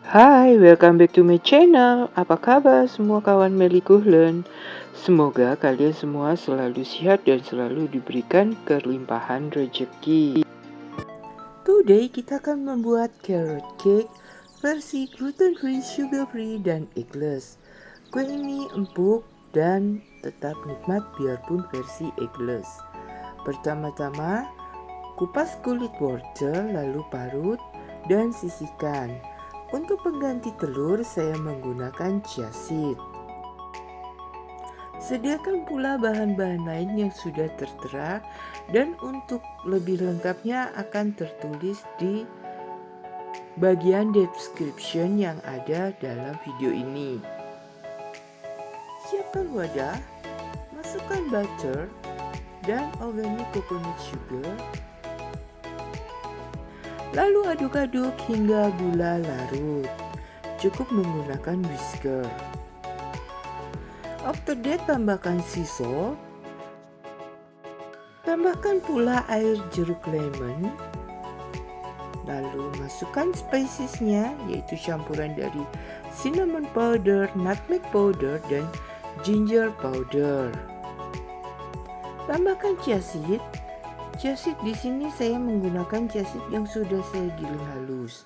Hai, welcome back to my channel. Apa kabar semua kawan Meli Kuhlen? Semoga kalian semua selalu sehat dan selalu diberikan kelimpahan rezeki. Today kita akan membuat carrot cake versi gluten free, sugar free, dan eggless. Kue ini empuk dan tetap nikmat biarpun versi eggless. Pertama-tama, kupas kulit wortel lalu parut dan sisihkan. Untuk pengganti telur, saya menggunakan chia seed. Sediakan pula bahan-bahan lain yang sudah tertera dan untuk lebih lengkapnya akan tertulis di bagian description yang ada dalam video ini. Siapkan wadah, masukkan butter dan organic coconut sugar. Lalu aduk-aduk hingga gula larut. Cukup menggunakan whisker. After that, tambahkan sea salt. Tambahkan pula air jeruk lemon. Lalu masukkan spicesnya, yaitu campuran dari cinnamon powder, nutmeg powder, dan ginger powder. Tambahkan chia seed. Chia seed di sini saya menggunakan chia seed yang sudah saya giling halus.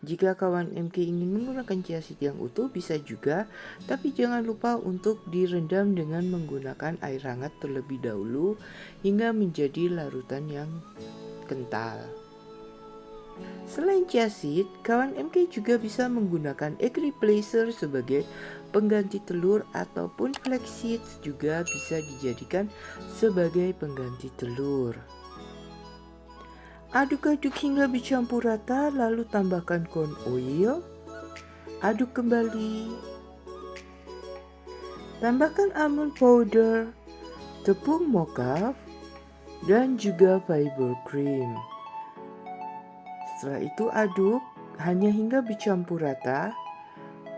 Jika kawan MK ingin menggunakan chia seed yang utuh bisa juga, tapi jangan lupa untuk direndam dengan menggunakan air hangat terlebih dahulu hingga menjadi larutan yang kental. Selain chia seed, kawan MK juga bisa menggunakan egg replacer sebagai pengganti telur ataupun flaxseed juga bisa dijadikan sebagai pengganti telur. Aduk-aduk hingga bercampur rata, lalu tambahkan corn oil. Aduk kembali. Tambahkan almond powder, tepung mocha, dan juga fiber cream. Setelah itu aduk hanya hingga bercampur rata.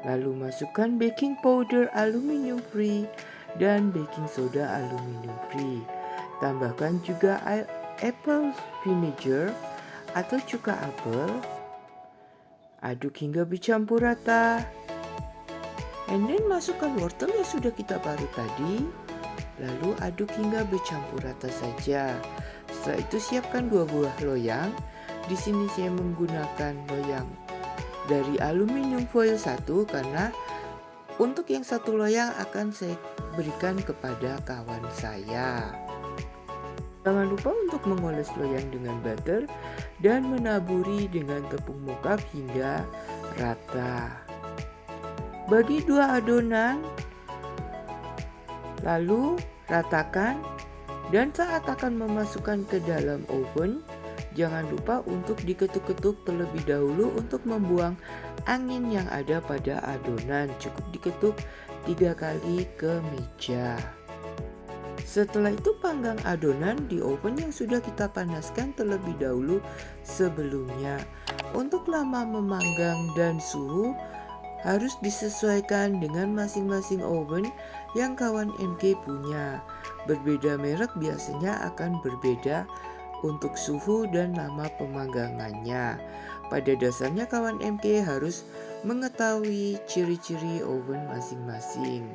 Lalu masukkan baking powder aluminium free dan baking soda aluminium free. Tambahkan juga apple vinegar atau cuka apel. Aduk hingga bercampur rata. And then masukkan wortel yang sudah kita parut tadi. Lalu aduk hingga bercampur rata saja. Setelah itu siapkan 2 buah loyang. Di sini saya menggunakan loyang dari aluminium foil 1 karena untuk yang satu loyang akan saya berikan kepada kawan saya. Jangan lupa untuk mengoles loyang dengan butter dan menaburi dengan tepung mocha hingga rata. Bagi 2 adonan, lalu ratakan dan saat akan memasukkan ke dalam oven, jangan lupa untuk diketuk-ketuk terlebih dahulu untuk membuang angin yang ada pada adonan. Cukup diketuk 3 kali ke meja. Setelah itu panggang adonan di oven yang sudah kita panaskan terlebih dahulu sebelumnya. Untuk lama memanggang dan suhu harus disesuaikan dengan masing-masing oven yang kawan MK punya. Berbeda merek biasanya akan berbeda untuk suhu dan lama pemanggangannya. Pada dasarnya kawan MK harus mengetahui ciri-ciri oven masing-masing.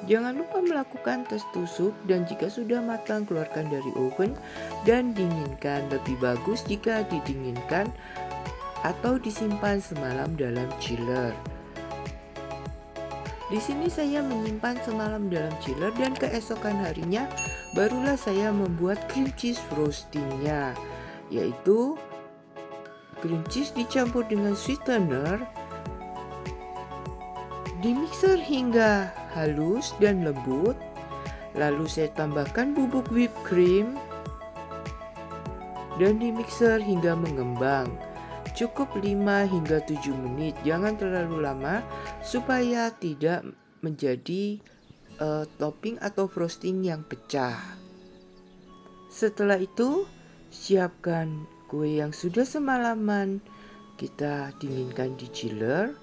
Jangan lupa melakukan tes tusuk dan jika sudah matang keluarkan dari oven dan dinginkan. Lebih bagus jika didinginkan atau disimpan semalam dalam chiller. Di sini saya menyimpan semalam dalam chiller dan keesokan harinya barulah saya membuat cream cheese frostingnya, yaitu cream cheese dicampur dengan sweetener, dimixer hingga halus dan lembut. Lalu saya tambahkan bubuk whipped cream dan dimixer hingga mengembang. Cukup 5 hingga 7 menit, jangan terlalu lama supaya tidak menjadi topping atau frosting yang pecah. Setelah itu, siapkan kue yang sudah semalaman kita dinginkan di chiller.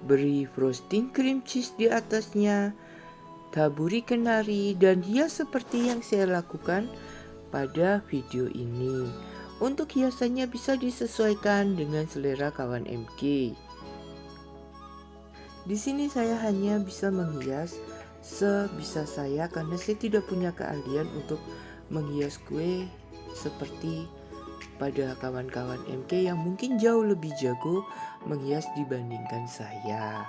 Beri frosting cream cheese di atasnya, taburi kenari dan hias seperti yang saya lakukan pada video ini. Untuk hiasannya bisa disesuaikan dengan selera kawan MK. Di sini saya hanya bisa menghias sebisa saya karena saya tidak punya keahlian untuk menghias kue seperti pada kawan-kawan MK yang mungkin jauh lebih jago menghias dibandingkan saya.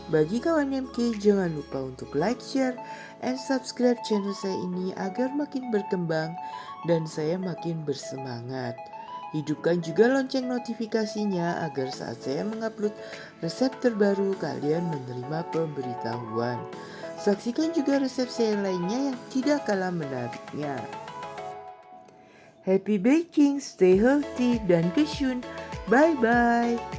Bagi kawan MK, jangan lupa untuk like, share, and subscribe channel saya ini agar makin berkembang dan saya makin bersemangat. Hidupkan juga lonceng notifikasinya agar saat saya mengupload resep terbaru kalian menerima pemberitahuan. Saksikan juga resep saya lainnya yang tidak kalah menariknya. Happy baking, stay healthy, dan kesyun. Bye-bye.